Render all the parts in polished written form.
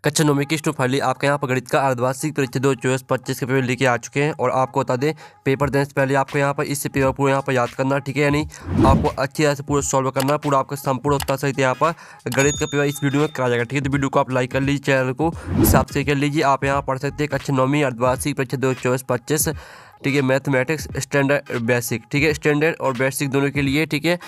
कक्षा 9 की student finally आपके यहाँ पर गणित का अर्धवार्षिक परीक्षा 2024-25 के पेपर लेके आ चुके हैं। और आपको बता दें, पेपर देने से पहले आपको यहाँ पर इससे पेपर पूरा यहाँ पर याद करना, ठीक है, यानी आपको अच्छी तरह से पूरा सॉल्व करना, पूरा आपका संपूर्ण उत्तर सहित यहाँ पर गणित का पेपर इस वीडियो में कराया जाएगा, ठीक है। तो वीडियो को आप लाइक कर लीजिए, चैनल को सब्सक्राइब कर लीजिए। आप यहाँ पढ़ सकते हैं कक्षा 9वीं अर्धवार्षिक परीक्षा 2024-25, ठीक है, मैथमेटिक्स स्टैंडर्ड बेसिक, ठीक है, स्टैंडर्ड और बेसिक दोनों के लिए, ठीक है।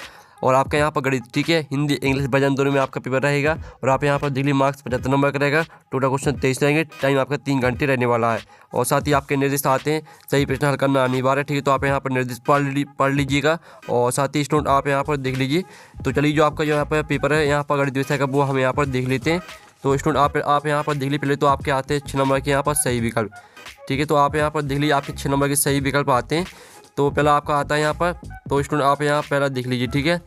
और आपका यहाँ पर गणित, ठीक है, हिंदी इंग्लिश वजन दोनों में आपका पेपर रहेगा। और आप यहाँ पर डिग्री मार्क्स 75 नंबर का रहेगा। टोटल क्वेश्चन 23 रहेंगे। टाइम आपका 3 घंटे रहने वाला है। और साथ ही आपके निर्देश आते हैं, सही प्रश्न हल करना अनिवार्य है, ठीक है। तो आप यहाँ पर निर्देश पढ़ लीजिएगा। और साथ ही स्टूडेंट आप यहाँ पर देख लीजिए। तो चलिए, जो आपका यहाँ पर पेपर है यहाँ पर गणित विषय का, वो हम यहाँ पर देख लेते हैं। तो स्टूडेंट आप यहाँ पर देख लीजिए। पहले तो आपके आते हैं 6 नंबर के यहाँ पर सही विकल्प, ठीक है। तो आप यहाँ पर देख लीजिए, आपके 6 नंबर के सही विकल्प आते हैं। तो पहला आपका आता है यहाँ पर, तो स्टूडेंट आप यहाँ पहला देख लीजिए, ठीक है।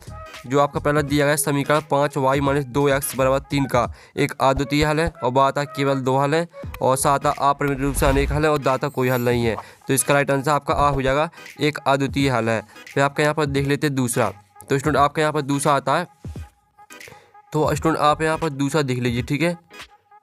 जो आपका पहला दिया गया है समीकरण 5y - 2x = 3 का एक अद्वितीय हल है, और बाता केवल 2 हल है, और साता अपरिमित रूप से अनेक हल है, और दाता कोई हल नहीं है। तो इसका राइट आंसर आपका आ हो जाएगा, एक अद्वितीय हल है। फिर आपका यहाँ पर देख लेते हैं दूसरा। तो स्टूडेंट आपके यहाँ पर दूसरा आता है। तो स्टूडेंट आप यहाँ पर दूसरा देख लीजिए, ठीक है।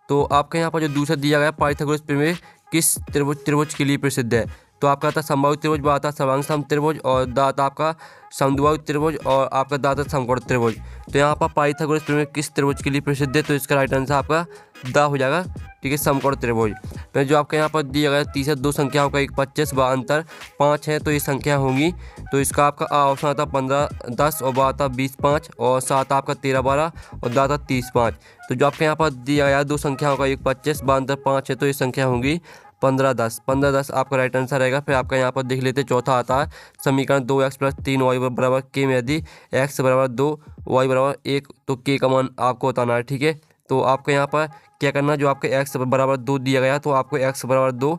तो आपके यहाँ पर जो दूसरा दिया गया पाइथागोरस प्रमेय किस त्रिभुज के लिए प्रसिद्ध है? तो आपका आता समबाहु त्रिभुज, बाता सर्वांग त्रिभुज, और दाता आपका समद्विबाहु त्रिभुज, और आपका दाता समकोण त्रिभुज। तो यहाँ पर पाइथागोरस प्रमेय किस त्रिभुज के लिए प्रसिद्ध है? तो इसका राइट आंसर आपका द हो जाएगा, ठीक है, समकोण त्रिभुज। फिर जो आपके यहाँ पर दिया गया तीसरा, दो संख्याओं का एक 25 व अंतर 5 है, तो ये संख्या होंगी। तो इसका आपका ऑप्शन आता 15 10, और बाता 20 5, और सात आपका 13 12, और दाता 30 5। तो जो आपके यहाँ पर दिया गया दो संख्याओं का एक 25 व अंतर 5 है, तो ये संख्या होंगी 15 10। 15 10 आपका राइट आंसर रहेगा। फिर आपका यहाँ पर देख लेते हैं चौथा आता है समीकरण 2x + 3y = k में यदि x = 2 y = 1, तो k का मान आपको बताना है, ठीक है। तो आपको यहाँ पर क्या करना है, जो आपके x = 2 दिया गया, तो आपको x = 2,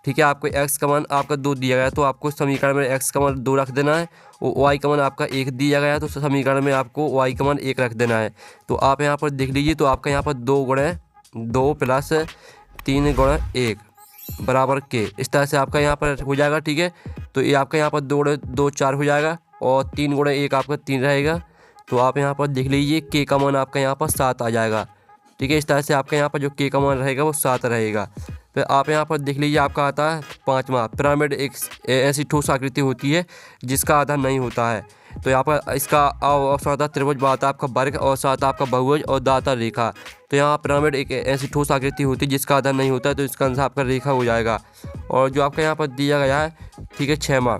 ठीक है, आपको x का मान आपका 2 दिया गया, तो आपको समीकरण में x का मान 2 रख देना है। और y का मान आपका 1 दिया गया, तो समीकरण में आपको y का मान 1 रख देना है। तो आप यहाँ पर देख लीजिए। तो आपका यहाँ पर 2 × 2 + 3 × 1 बराबर के, इस तरह से आपका यहाँ पर हो जाएगा, ठीक है। तो ये आपका यहाँ पर 2 × 2 4 हो जाएगा, और 3 × 1 आपका 3 रहेगा। तो आप यहाँ पर देख लीजिए, के का मान आपका यहाँ पर 7 आ जाएगा, ठीक है। इस तरह से आपका यहाँ पर जो के का मान रहेगा वो 7 रहेगा। फिर आप यहाँ पर देख लीजिए, आपका आता है पाँचवा, पिरामिड एक ऐसी ठोस आकृति होती है जिसका आधार नहीं होता है। तो यहाँ पर इसका ऑप्शन आता त्रिभुज, बाता आपका वर्ग, और सात आपका बहुभुज, और दाता रेखा। तो यहाँ पिरामिड एक ऐसी ठोस आकृति होती है जिसका आधार नहीं होता है, तो इसका आंसर आपका रेखा हो जाएगा। और जो आपका यहाँ पर दिया गया है, ठीक है, 6वां,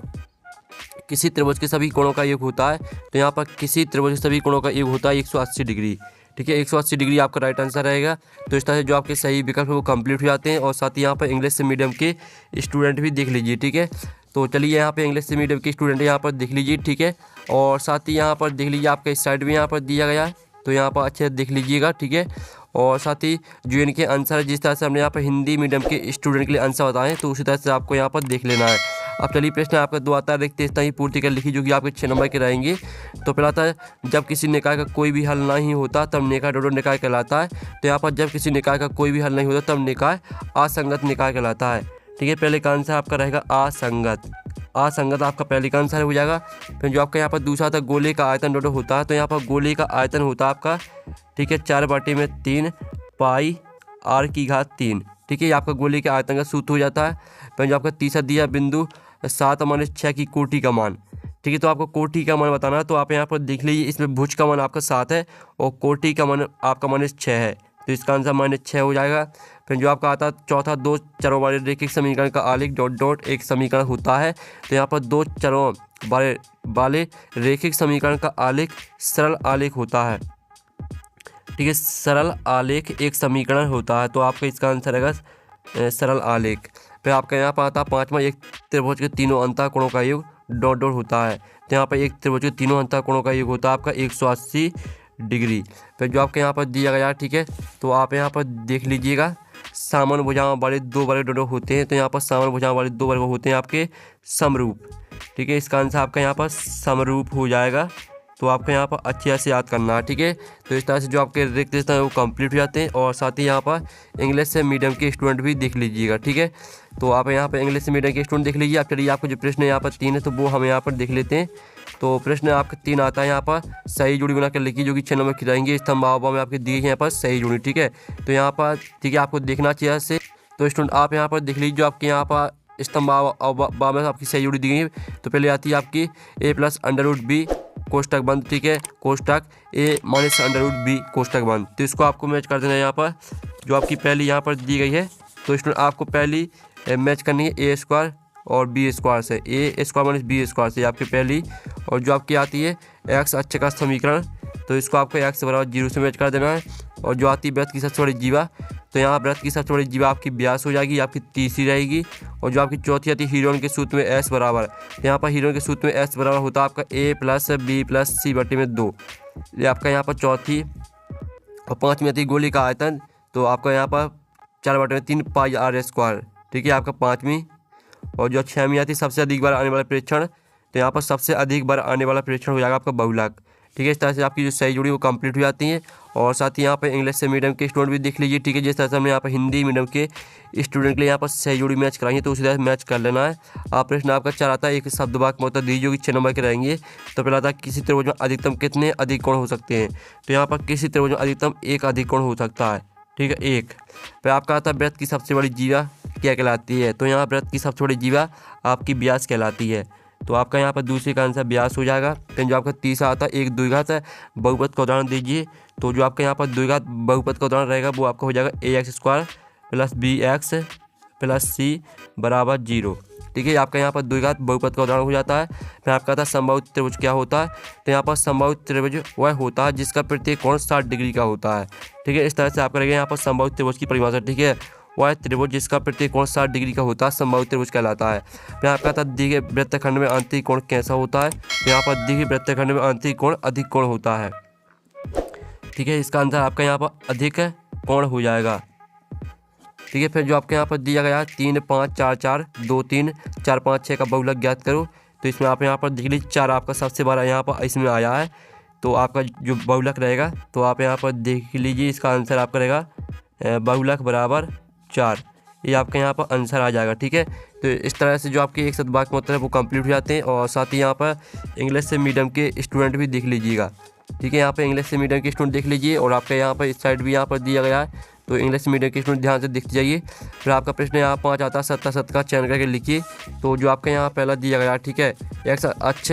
किसी त्रिभुज के सभी कोणों का योग होता है। तो यहाँ पर किसी त्रिभुज के सभी कोणों का योग होता है 180 डिग्री, ठीक है, 180 डिग्री आपका राइट आंसर रहेगा। तो इस तरह से जो आपके सही विकल्प है वो कंप्लीट हो जाते हैं। और साथ ही यहाँ पर इंग्लिश मीडियम के स्टूडेंट भी देख लीजिए, ठीक है। तो चलिए, यहाँ पे इंग्लिश मीडियम के स्टूडेंट यहाँ पर देख लीजिए, ठीक है। और साथ ही यहाँ पर देख लीजिए, आपका इस साइड भी यहाँ पर दिया गया है, तो यहाँ पर अच्छे से देख लीजिएगा, ठीक है। और साथ ही जो इनके आंसर, जिस तरह से हमने यहाँ पर हिंदी मीडियम के स्टूडेंट के लिए आंसर बताएं, तो उसी तरह से आपको यहाँ पर देख लेना है। अब चलिए, प्रश्न आपका 2 आता है, देखते इस तरह ही पूर्ति कर लिखी, जो कि आपके 6 नंबर के रहेंगे। तो पहला आता है, जब किसी निकाय का कोई भी हल नहीं होता तब निकाय डोडो निकाय कहलाता है। तो यहाँ पर जब किसी निकाय का कोई भी हल नहीं होता तब निकाय असंगत निकाय कहलाता है, ठीक है। पहले का आंसर आपका रहेगा असंगत। असंगत आपका पहले का आंसर हो जाएगा। फिर जो आपका यहाँ पर दूसरा था, गोले का आयतन डोडो होता है। तो यहाँ पर गोले का आयतन होता है आपका, ठीक है, 4/3 πr⁴, ठीक है, ये आपका गोले के आयतन का सूत्र हो जाता है। फिर जो आपका तीसरा दिया बिंदु 7 - 6 की कोटि का मान, ठीक है। तो आपको कोटि का मान बताना है। तो आप यहाँ पर देख लीजिए, इसमें भुज का मान आपका 7 है, और कोटि का मान आपका -6 है, तो इसका आंसर -6 हो जाएगा। फिर जो आपका आता है चौथा, 2 चरों वाले रैखिक समीकरण का आलेख ... एक समीकरण होता है। तो यहाँ पर 2 चरों वाले रैखिक समीकरण का आलेख सरल आलेख होता है, ठीक है, सरल आलेख एक समीकरण होता है। तो आपका इसका आंसर रहेगा सरल आलेख। फिर आपका यहाँ पर आता है 5वां, एक त्रिभुज के तीनों अंतःकोणों का योग ... होता है। तो यहाँ पर एक त्रिभुज के तीनों अंतःकोणों का योग होता है आपका 180 डिग्री। फिर जो आपके यहाँ पर दिया गया, ठीक है, तो आप यहाँ पर देख लीजिएगा, समान भुजाओं वाले 2 वर्ग डोडो होते हैं। तो यहाँ पर समान भुजाओं वाले 2 वर्ग होते हैं आपके समरूप, ठीक है। इसका आंसर आपका यहाँ पर समरूप हो जाएगा, तो आपको यहाँ पर अच्छे से याद करना है, ठीक है। तो इस तरह से जो आपके रिक्त स्थान है वो कंप्लीट हो जाते हैं। और साथ ही यहाँ पर इंग्लिश से मीडियम के स्टूडेंट भी देख लीजिएगा, ठीक है। तो आप यहाँ पर इंग्लिश से मीडियम के स्टूडेंट देख लीजिए। आप चलिए आपको जो प्रश्न यहाँ पर 3 है तो वो हम यहाँ पर देख लेते हैं। तो प्रश्न आपका 3 आता है यहाँ पर सही जोड़ी बनाकर लिखिए, जो कि 6 नंबर की रहेंगी। स्तंभ आवा में आपकी दी गई है यहाँ पर सही जोड़ी, ठीक है। तो यहाँ पर ठीक है आपको देखना चाहिए ऐसे। तो स्टूडेंट आप यहाँ पर देख लीजिए, जो आपके यहाँ पर स्तंभ आवा में आपकी सही जोड़ी दी गई है। तो पहले आती है आपकी a + √b कोष्टक बंद, ठीक है, कोष्टक a - √b कोष्टक बंद। तो इसको आपको मैच कर देना है यहाँ पर, जो आपकी पहली यहाँ पर दी गई है। तो स्टूडेंट आपको पहली मैच करनी है a² और b² से, a² - b² से आपकी पहली। और जो आपकी आती है x अक्ष का समीकरण, तो इसको आपको x = 0 से मैच कर देना है। और जो आती है वृत्त की सबसे बड़ी जीवा, तो यहाँ वृत्त की सबसे बड़ी जीवा आपकी व्यास हो जाएगी, आपकी तीसरी रहेगी। और जो आपकी चौथी आती है हीरोइन के सूत्र में s बराबर, तो यहाँ पर हीरोइन के सूत्र में s बराबर होता है आपका a + b + c/2। ये आपका यहाँ पर चौथी। और पाँचवीं आती है गोली का आयतन, तो आपका यहाँ पर 4/3 πr², ठीक है, आपका पाँचवीं। और जो 6वीं आती है सबसे अधिक बार आने वाला परीक्षण, तो यहाँ पर सबसे अधिक बार आने वाला परीक्षण हो जाएगा आपका बहुलक, ठीक है। इस तरह से आपकी जो सही जोड़ी वो कंप्लीट हो जाती है। और साथ ही यहाँ पर इंग्लिश से मीडियम के स्टूडेंट भी देख लीजिए, ठीक है। जिस तरह से हमने यहाँ पर हिंदी मीडियम के स्टूडेंट के लिए यहाँ पर सही जोड़ी मैच कराई है, तो उसी तरह से मैच कर लेना है। आप प्रश्न आपका 4 आता है, एक शब्द वाक्य में उत्तर दीजिए, जो कि 6 नंबर के रहेंगे। तो पहला आता है किसी त्रिभुज में अधिकतम कितने अधिक कोण हो सकते हैं। तो यहाँ पर किसी त्रिभुज में अधिकतम 1 अधिक कोण हो सकता है, ठीक है, 1। फिर आपका आता है वृत्त की सबसे बड़ी जीवा क्या कहलाती है। तो यहाँ वृत्त की सबसे बड़ी जीवा आपकी व्यास कहलाती है। तो आपका यहाँ पर दूसरे का आंसर व्यास हो जाएगा। फिर जो आपका तीसरा आता है एक द्विघात बहुपद का उदाहरण दीजिए। तो जो आपका यहाँ पर द्विघात बहुपद का उदाहरण रहेगा वो आपका हो जाएगा ax² + bx + c = 0, ठीक है। आपका यहाँ पर द्विघात बहुपद का उदाहरण हो जाता है। फिर आपका आता है समबाहु त्रिभुज क्या होता है। तो यहाँ पर समबाहु त्रिभुज वह होता है जिसका प्रत्येक कोण 60 डिग्री का होता है, ठीक है। इस तरह से आप करेंगे यहाँ पर समबाहु त्रिभुज की परिभाषा, ठीक है। वह त्रिभुज जिसका प्रत्येक कोण 60 डिग्री का होता है समबाहु त्रिभुज कहलाता है। फिर आपका आता है दी गए वृत्तखंड में आंतरिक कोण कैसा होता है। तो यहाँ पर दी गए वृत्तखंड में आंतरिक कोण अधिक कोण होता है, ठीक है। इसका आंसर आपका यहाँ पर अधिक कोण हो जाएगा, ठीक है। फिर जो आपके यहाँ पर दिया गया है 3 5 4 4 2 3 4 5 6 का बहुलक ज्ञात करो। तो इसमें आप यहाँ पर देख लीजिए 4 आपका सबसे बड़ा यहाँ पर इसमें आया है। तो आपका जो बहुलक रहेगा, तो आप यहाँ पर देख लीजिए, इसका आंसर आपका रहेगा बहुलक = 4। ये आपके यहाँ पर आंसर आ जाएगा, ठीक है। तो इस तरह से जो आपके एक शब्द वाक्य में उत्तर है वो कंप्लीट हो जाते हैं। और साथ ही यहाँ पर इंग्लिश से मीडियम के स्टूडेंट भी देख लीजिएगा, ठीक है। यहाँ पर इंग्लिश से मीडियम के स्टूडेंट देख लीजिए। और आपका यहाँ पर इस साइड भी यहाँ पर दिया गया है, तो इंग्लिश मीडियम के स्टूडेंट ध्यान से देखते जाइए। फिर आपका प्रश्न यहाँ 5 आता है 7 का चयन करके लिखिए। तो जो आपका यहाँ पहला दिया गया, ठीक है, x अक्ष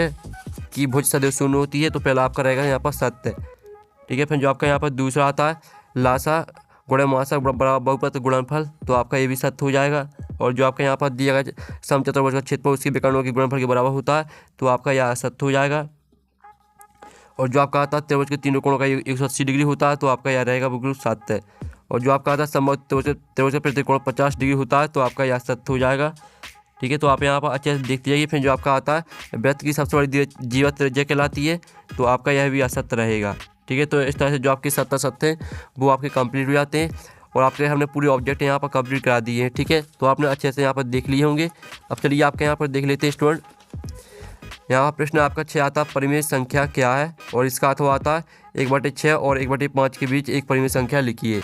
की भुज सदैव शून्य होती है, तो पहला आपका रहेगा यहाँ पर सत्य, ठीक है। फिर जो आपका यहाँ पर दूसरा आता है लासा गुणे मासा बहुपद गुणनफल, तो आपका ये भी सत्य हो जाएगा। और जो आपका यहाँ पर दिया गया समचतुर्भुज का क्षेत्रफल उसके विकर्णों के गुणनफल के बराबर होता है, तो आपका यह असत्य हो जाएगा। और जो आपका आता है त्रिभुज के तीनों कोणों का 180 डिग्री होता है, तो आपका यह रहेगा बिल्कुल सत्य। और जो आपका आता है समबाहु त्रिभुज का प्रत्येक कोण 50 डिग्री होता है, तो आपका यह सत्य हो जाएगा, ठीक है। तो आप यहाँ पर अच्छे से देखते जाइए। फिर जो आपका आता है वृत्त की सबसे बड़ी जीवा त्रिज्या कहलाती है, तो आपका यह भी असत्य रहेगा, ठीक है। तो इस तरह से जो आपके 7 सत्य हैं वो आपके कंप्लीट हो जाते हैं। और आपके हमने पूरे ऑब्जेक्ट यहाँ पर कंप्लीट करा दिए हैं, ठीक है। तो आपने अच्छे से यहाँ पर देख लिए होंगे। अब चलिए आपके यहाँ पर देख लेते हैं स्टूडेंट। यहाँ प्रश्न आपका 6 आता है परिमेय संख्या क्या है। और इसका अर्थ आता है 1/6 और 1/5 के बीच एक परिमेय संख्या लिखिए।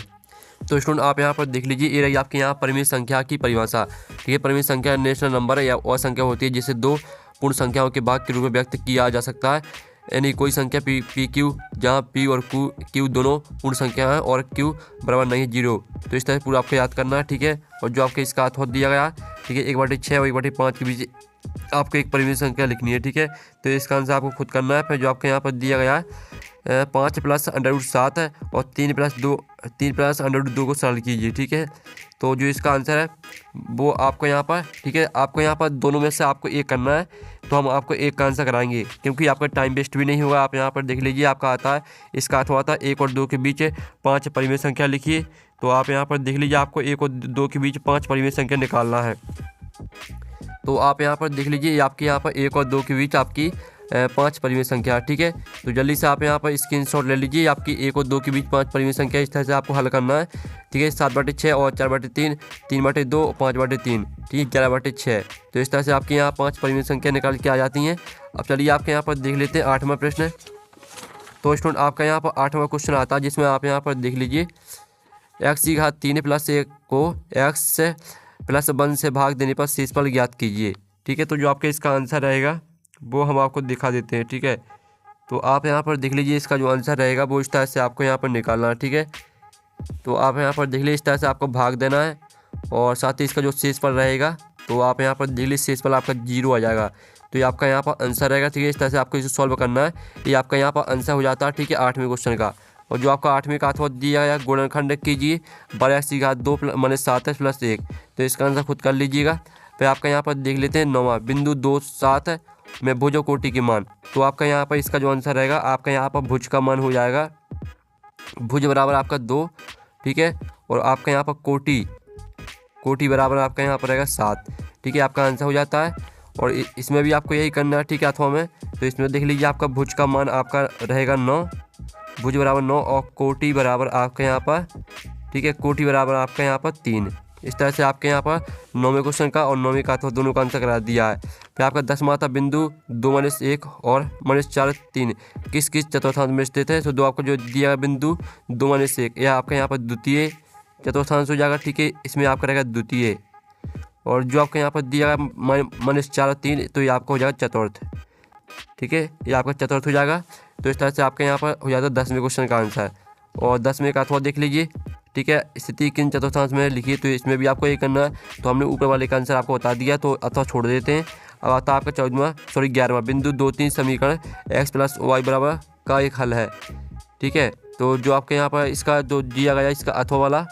तो स्टूडेंट आप यहाँ पर देख लीजिए, ये रही आपके यहाँ परिमेय संख्या की परिभाषा, ठीक है। परिमेय संख्या नेशनल नंबर है या और संख्या होती है जिसे 2 पूर्ण संख्याओं के भाग के रूप में व्यक्त किया जा सकता है। यानी कोई संख्या पी क्यू जहाँ पी और क्यू दोनों पूर्ण संख्या है और क्यू बराबर नहीं 0। तो इस तरह से पूरा आपको याद करना है, ठीक है। और जो आपके इसका अर्थ दिया गया, ठीक है, 1/6 और 1/5 के बीच आपको एक परिमेय संख्या लिखनी है, ठीक है। तो इसका आंसर आपको खुद करना है। फिर जो आपके यहाँ पर दिया गया है 5 + √7 है और 3 + √2 को सरल कीजिए, ठीक है। तो जो इसका आंसर है वो आपको यहाँ पर, ठीक है, आपको यहाँ पर दोनों में से आपको एक करना है। तो हम आपको एक का आंसर कराएंगे क्योंकि आपका टाइम वेस्ट भी नहीं होगा। आप यहाँ पर देख लीजिए, आपका आता है इसका अर्थ आता है 1 और 2 के बीच 5 परिमेय संख्या लिखिए। तो आप यहाँ पर देख लीजिए, आपको 1 और 2 के बीच 5 परिमेय संख्या निकालना है। तो आप यहाँ पर देख लीजिए, आपके यहाँ पर 1 और 2 के बीच आपकी 5 परिमेय संख्या, ठीक है। तो जल्दी से आप यहाँ पर स्क्रीनशॉट ले लीजिए। आपकी 1 और 2 के बीच 5 परिमेय संख्या, इस तरह से आपको हल करना है, ठीक है। 7/6 और 4/3, 3/2 और 5/3, ठीक है, 11/6। तो इस तरह से आपके यहाँ 5 परिमेय संख्या निकाल के आ जाती हैं। अब चलिए आपके यहाँ पर देख लेते हैं 8वां प्रश्न। तो स्टूडेंट आपका यहाँ पर 8वां क्वेश्चन आता है, जिसमें आप यहाँ पर देख लीजिए x की घात 3 + 1 को x + 1 से भाग देने पर शेषफल ज्ञात कीजिए। ठीक है, तो जो आपका इसका आंसर रहेगा वो हम आपको दिखा देते हैं। ठीक है, तो आप यहाँ पर देख लीजिए इसका जो आंसर रहेगा वो इस तरह से आपको यहाँ पर निकालना है। ठीक है, तो आप यहाँ पर देख लीजिए इस तरह से आपको भाग देना है और साथ ही इसका जो शेषफल रहेगा तो आप यहाँ पर देख लीजिए शेषफल आपका 0 आ जाएगा। तो ये आपका यहाँ पर आंसर रहेगा। ठीक है, इस तरह से आपको इसे सॉल्व करना है। ये आपका यहाँ पर आंसर हो जाता है। ठीक है, 8वें क्वेश्चन का। और जो आपका 8वें का अथवा दिया गया गुणनखंड कीजिए 12x की घात 2 - 7x + 1। तो इसका आंसर खुद कर लीजिएगा। फिर आपका यहाँ पर देख लेते हैं 9वां बिंदु 2 7 में भुज और कोटि के मान। तो आपका यहाँ पर इसका जो आंसर रहेगा आपका यहाँ पर भुज का मान हो जाएगा, भुज बराबर आपका 2। ठीक है, और आपका यहाँ पर कोटि बराबर आपका यहाँ पर रहेगा 7। ठीक है, आपका आंसर हो जाता है। और इसमें भी आपको यही करना है। ठीक है, अथवा में तो इसमें देख लीजिए आपका भुज का मान आपका रहेगा 9, भुज बराबर 9 और कोटि बराबर आपके यहाँ पर, ठीक है, कोटि बराबर आपका यहाँ पर 3। इस तरह से आपके यहाँ पर 9वें क्वेश्चन का और 9वें का अथवा दोनों का आंसर करा दिया है। फिर आपका 10वां था बिंदु 2 - 1 और -4 3 किस किस चतुर्थांश में स्थित है। तो दो आपको जो दिया गया बिंदु 2 - 1 यह आपका यहाँ पर द्वितीय चतुर्थांश हो जाएगा। ठीक है, इसमें आपका रहेगा द्वितीय। और जो आपका यहाँ पर दिया गया -4 3 तो ये आपका हो जाएगा चतुर्थ। ठीक है, ये आपका चतुर्थ हो जाएगा। तो इस तरह से आपके यहाँ पर हो जाता है 10वें क्वेश्चन का आंसर। और 10वें का अथवा देख लीजिए। ठीक है, स्थिति किन चतुर्थांश में लिखी, तो इसमें भी आपको ये करना है। तो हमने ऊपर वाले का आंसर आपको बता दिया, तो अथवा छोड़ देते हैं। अब आता है आपका 11वां बिंदु 2 3 समीकरण x + y बराबर का एक हल है। ठीक है, तो जो आपके यहाँ पर इसका जो दिया गया इसका अथवा वाला,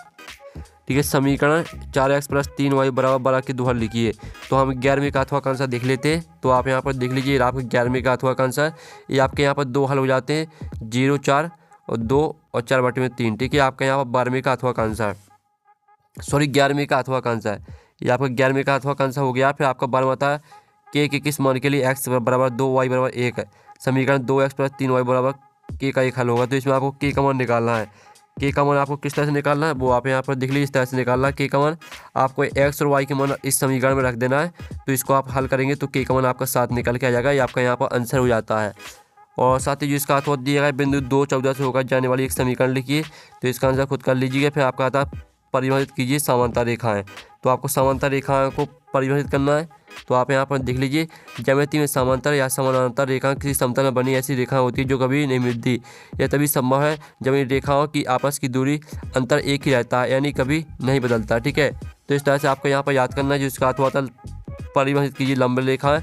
ठीक है, समीकरण 4x + 3y बराबर 12 के 2 हल लिखिए। तो हम 11वें का अथवा का आंसर देख लेते हैं। तो आप यहाँ पर देख लीजिए आपके 11वें का अथवा का आंसर ये आपके यहाँ पर 2 हल हो जाते हैं, 0 4 और 2 और 4/3। ठीक है, आपका यहाँ पर 12वें का अथवा का आंसर, 11वें का अथवा का आंसर, ये आपका 11वें का अथवा का आंसर हो गया। फिर आपका 12वां था के किस मान के लिए x बराबर 2 y बराबर 1 है। समीकरण 2x + 3y बराबर के का एक हल होगा। तो इसमें आपको के का मान निकालना है। के का मान आपको किस तरह से निकालना है वो आप यहाँ पर देख लीजिए, इस तरह से निकालना है। के का मान आपको x और y के मान इस समीकरण में रख देना है। तो इसको आप हल करेंगे तो के का मान आपका 7 निकल के आ जाएगा। ये आपका यहाँ पर आंसर हो जाता है। और साथ ही जो इसका अथवा दिया गया बिंदु 2 14 से होकर जाने वाली एक समीकरण लिखिए। तो इसका आंसर खुद कर लीजिएगा। फिर आपका आता है परिभाषित कीजिए समांतर रेखाएं। तो आपको समांतर रेखाओं को परिभाषित करना है। तो आप यहाँ पर देख लीजिए ज्यामिति में समांतर या समानांतर रेखा किसी समतल में बनी ऐसी रेखा होती है जो कभी नहीं मिलती। यह तभी संभव है जब इन रेखाओं की आपस की दूरी अंतर एक ही रहता है, यानी कभी नहीं बदलता। ठीक है, तो इस तरह से आपको यहाँ पर याद करना है। जो इसका अथवा परिभाषित कीजिए लंब रेखा है।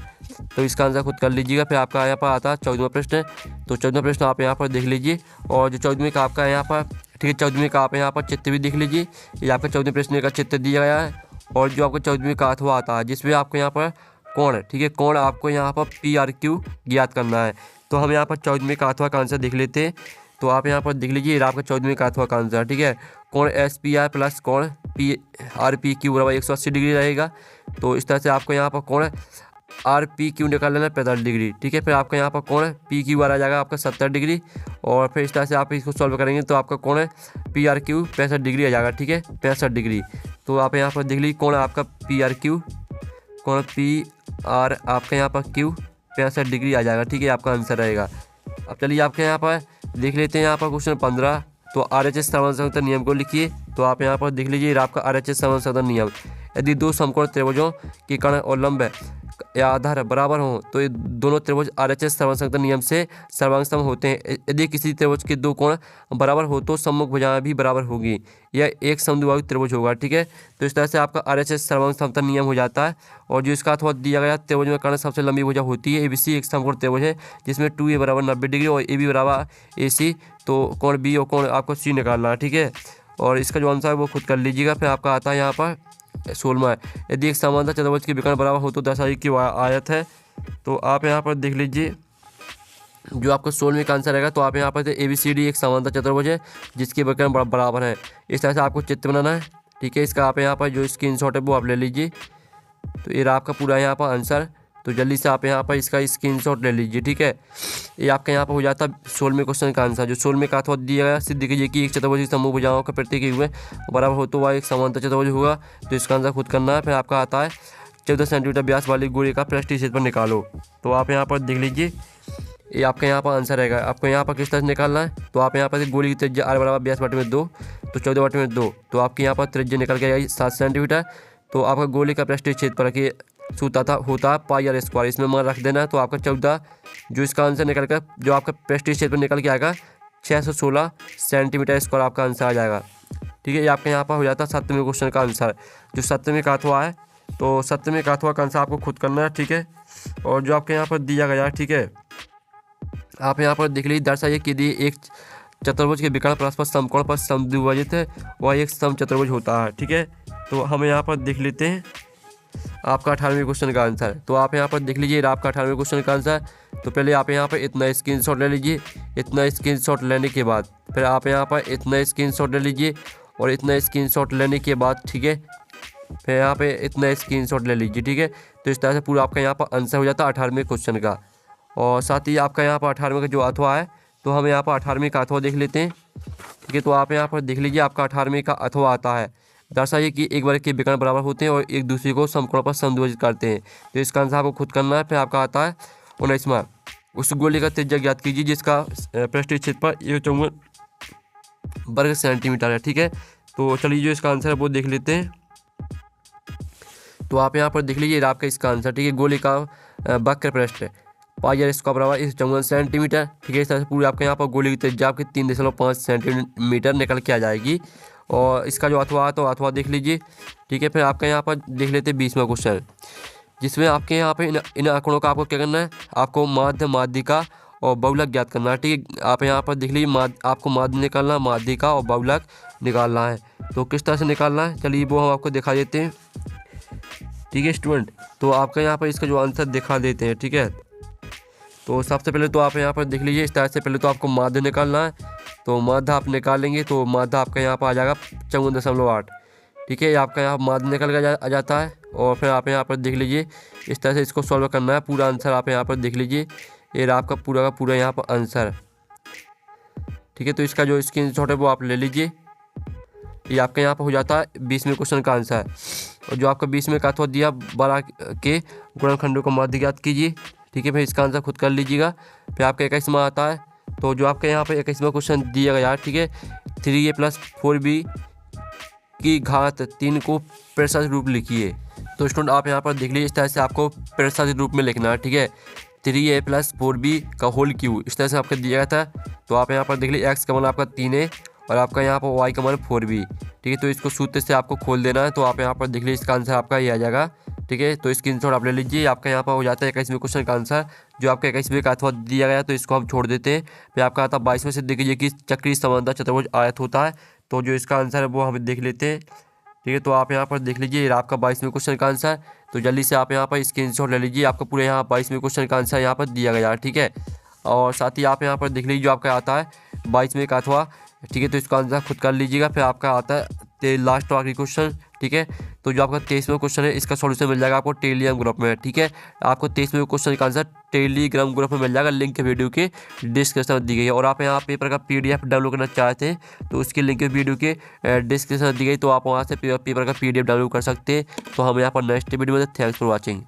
तो इसका आंसर खुद कर लीजिएगा। फिर आपका यहाँ पर आता है 14वां प्रश्न। तो 14वां प्रश्न आप यहाँ पर देख लीजिए। और जो 14वें का आपका यहाँ पर, ठीक है, 14वें का आप यहाँ पर चित्र भी देख लीजिए। ये आपका 14वें प्रश्न का चित्र दिया गया है। और जो आपको 14वें का अथवा आता है जिसमें आपको यहाँ पर कोण, ठीक है, कोण आपको यहाँ पर PRQ ज्ञात करना है। तो हम यहाँ पर 14वें का अथवा का आंसर देख लेते हैं। तो आप यहाँ पर देख लीजिए आपका 14वें का अथवा का आंसर, ठीक है, कोण SPR + कोण RPQ बराबर 180 डिग्री रहेगा। तो इस तरह से आपको यहाँ पर कोण RPQ निकाल लेना 45 डिग्री। ठीक है, फिर आपका यहाँ पर कोण PQR आ जाएगा आपका 70 डिग्री। और फिर इस तरह से आप इसको सॉल्व करेंगे तो आपका कोण PRQ 65 डिग्री आ जाएगा। ठीक है, 65 डिग्री। तो आप यहाँ पर देख लीजिए कोण आपका PRQ, कोण PR आपका यहाँ पर Q 65 डिग्री आ जाएगा। ठीक है, आपका आंसर रहेगा। अब चलिए आपके यहाँ पर देख लेते हैं यहाँ पर क्वेश्चन 15। तो RHS समांतर नियम को लिखिए। तो आप यहाँ पर देख लीजिए आपका RHS समांतर नियम, यदि दो समकोण त्रिभुजों के कर्ण और लंब या आधार बराबर हों तो ये दोनों त्रिभुज RHS समांतर नियम से सर्वांग होते हैं। यदि किसी त्रिभुज के दो कोण बराबर हो तो सम्मुख भुजाएं भी बराबर होगी, यह एक समद्विबाहु त्रिभुज होगा। ठीक है, तो इस तरह से आपका RHS सर्वांग नियम हो जाता है। और जो इसका अथवा दिया गया त्रिभुज में कर्ण सबसे लंबी भुजा होती है। ABC एक समकोण त्रिभुज है जिसमें 2A बराबर 90 डिग्री और AB बराबर AC। तो कोण B और कोण आपको C निकालना है। ठीक है, और इसका जो आंसर है वो खुद कर लीजिएगा। फिर आपका आता है यहाँ पर 16वां, यदि एक समांतर चतुर्भुज के विकर्ण बराबर हो तो दर्शाइए कि वह आयत है। तो आप यहाँ पर देख लीजिए जो आपका 16वें का आंसर रहेगा। तो आप यहाँ पर ABCD एक समांतर चतुर्भुज है जिसके विकर्ण बराबर है। इस तरह से आपको चित्र बनाना है। ठीक है, इसका आप यहाँ पर जो स्क्रीनशॉट है वो आप ले लीजिए। तो ये आपका पूरा यहाँ पर आंसर। तो जल्दी से आप यहाँ पर इसका स्क्रीनशॉट ले लीजिए। ठीक है, ये आपका यहाँ पर हो जाता है 16वें क्वेश्चन का आंसर। जो 16वें का अथवा दिया गया, सिद्ध कीजिए कि एक चतुर्भुज की समूह भुजाओं का प्रत्येक हुए बराबर हो तो वह एक समांतर चतुर्भुज होगा। तो इसका आंसर खुद करना है। फिर आपका आता है 14 सेंटीमीटर व्यास वाली गोले का पृष्ठीय क्षेत्रफल निकालो। तो आप यहाँ पर देख लीजिए ये आपका यहाँ पर आंसर रहेगा। आपको यहाँ पर किस तरह से निकालना है, तो आप यहाँ पर गोली की त्रिज्या r बराबर 82/2 तो 14/2 तो आपकी यहाँ पर त्रिज्या निकल के आएगी 7 सेंटीमीटर। तो आपका गोली का पृष्ठीय क्षेत्रफल की सूत्र होता है πr², इसमें मान रख देना है। तो आपका 14 जो इसका आंसर निकल कर जो आपका पृष्ठीय क्षेत्रफल निकल के आएगा 616 सेंटीमीटर स्क्वायर आपका आंसर आ जाएगा। ठीक है, ये आपके यहाँ पर हो जाता है 7वें क्वेश्चन का आंसर। जो 7वें का अथवा है, तो 7वें का अथवा का आंसर आपको खुद करना है। ठीक है, और जो आपके यहाँ पर दिया गया है, ठीक है, आप यहाँ पर देख लीजिए, दर्शाइए कि यदि एक चतुर्भुज के विकर्ण परस्पर समकोण पर समद्विभाजित है वह एक समचतुर्भुज होता है। ठीक है, तो हम यहाँ पर देख लेते हैं आपका 18वें क्वेश्चन का आंसर। तो आप यहाँ पर देख लीजिए आपका 18वें क्वेश्चन का आंसर। तो पहले आप यहाँ पर इतना स्क्रीनशॉट ले लीजिए। इतना स्क्रीनशॉट लेने के बाद फिर आप यहाँ पर इतना स्क्रीनशॉट ले लीजिए, और इतना स्क्रीनशॉट लेने के बाद, ठीक है, फिर यहाँ पे इतना स्क्रीनशॉट ले लीजिए। ठीक है, तो इस तरह से पूरा आपका यहाँ पर आंसर हो जाता है 18वें क्वेश्चन का। और साथ ही आपका यहाँ पर 18वें का जो अथवा है, तो हम यहाँ पर 18वें का अथवा देख लेते हैं। ठीक है, तो आप यहाँ पर देख लीजिए आपका 18वें का अथवा आता है, दर्शाइए कि एक वर्ग के विकर्ण बराबर होते हैं और एक दूसरे को समकोण पर समद्विभाजित करते हैं। तो इसका आंसर आपको खुद करना है। फिर आपका आता है 19वां, उस गोली का त्रिज्या ज्ञात कीजिए जिसका पृष्ठीय क्षेत्रफल 154 वर्ग सेंटीमीटर है। ठीक है, तो चलिए जो इसका आंसर है वो देख लेते हैं। तो आप यहाँ पर देख लीजिए आपका इसका आंसर। ठीक है, गोली का वक्र पृष्ठ πr² बराबर 154 सेंटीमीटर। ठीक है, इस तरह से पूरी आपके यहाँ पर गोली की त्रिज्या आपकी 3.5 सेंटीमीटर निकल के आ जाएगी। और इसका जो अथवा है, तो अथवा देख लीजिए। ठीक है, फिर आपका यहाँ पर देख लेते हैं 20वां क्वेश्चन, जिसमें आपके यहाँ पे इन आंकड़ों का आपको क्या करना है, आपको माध्य, माध्यिका और बहुलक ज्ञात करना है। ठीक है, आप यहाँ पर देख लीजिए आपको माध्य निकालना, माध्यिका और बहुलक निकालना है। तो किस तरह से निकालना है, चलिए वो हम आपको दिखा देते हैं। ठीक है स्टूडेंट, तो आपका यहाँ पर इसका जो आंसर दिखा देते हैं। ठीक है, तो सबसे पहले तो आप यहाँ पर देख लीजिए, इस तरह से पहले तो आपको माध्य निकालना है। तो माध्य आप निकालेंगे तो माध्य आपका यहाँ पर आ जाएगा 54.8। ठीक है, आपका यहाँ माध्य निकल कर आ जाता है। और फिर आप यहाँ पर देख लीजिए, इस तरह से इसको सॉल्व करना है। पूरा आंसर आप यहाँ पर देख लीजिए, ये आपका पूरा का पूरा यहाँ पर आंसर। ठीक है, तो इसका जो स्क्रीनशॉट है वो आप ले लीजिए। ये आपके यहाँ पर हो जाता है 20वें क्वेश्चन का आंसर। और जो आपका 20वें का अथवा दिया 12 के गुणनखंडों का माध्य ज्ञात कीजिए। ठीक है, फिर इसका आंसर खुद कर लीजिएगा। फिर आपका 21वां आता है। तो जो आपके यहाँ पे 21वां क्वेश्चन दिया गया है, ठीक है, 3a + 4b की घात 3 को प्रसारित रूप लिखिए। तो स्टूडेंट आप यहाँ पर देख लीजिए, इस तरह से आपको प्रसारित रूप में लिखना है। ठीक है, 3a + 4b का होल क्यूब इस तरह से आपको दिया गया था। तो आप यहाँ पर देख लीजिए x का मान आपका 3 है और आपका यहाँ पर y का मान 4b। ठीक है, तो इसको सूत्र से आपको खोल देना है। तो आप यहाँ पर देख लीजिए इसका आंसर आपका ये आ जाएगा। ठीक है, तो स्क्रीनशॉट आप ले लीजिए। आपका यहाँ पर हो जाता है 21वें क्वेश्चन का आंसर। जो आपका 21वें का अथवा दिया गया तो इसको हम छोड़ देते हैं। फिर आपका आता है 22वें से देखिए कि चक्रीय समांतर चतुर्भुज आयत होता है। तो जो इसका आंसर है वो हम देख लेते हैं। ठीक है, तो आप यहाँ पर देख लीजिए आपका 22वें क्वेश्चन का आंसर। तो जल्दी से आप यहाँ पर स्क्रीनशॉट ले लीजिए, आपको पूरे यहाँ 22वें क्वेश्चन का आंसर यहाँ पर दिया गया है। ठीक है, और साथ ही आप यहाँ पर देख लीजिए जो आपका आता है 22वें का अथवा। ठीक है, तो इसका आंसर खुद कर लीजिएगा। फिर आपका आता है लास्ट आखिरी क्वेश्चन। ठीक है, तो जो आपका 23वां क्वेश्चन है इसका सॉल्यूशन मिल जाएगा आपको टेलीग्राम ग्रुप में। ठीक है, आपको 23वें क्वेश्चन का आंसर टेलीग्राम ग्रुप में मिल जाएगा, लिंक वीडियो के डिस्क्रिप्शन में दी गई है। और आप यहाँ पेपर का PDF डाउनलोड करना चाहते हैं तो उसकी लिंक वीडियो के डिस्क्रिप्शन में दी गई, तो आप वहाँ से पेपर का PDF डाउनलोड कर सकते हैं। तो हम यहाँ पर नेक्स्ट वीडियो में, थैंक्स फॉर वॉचिंग।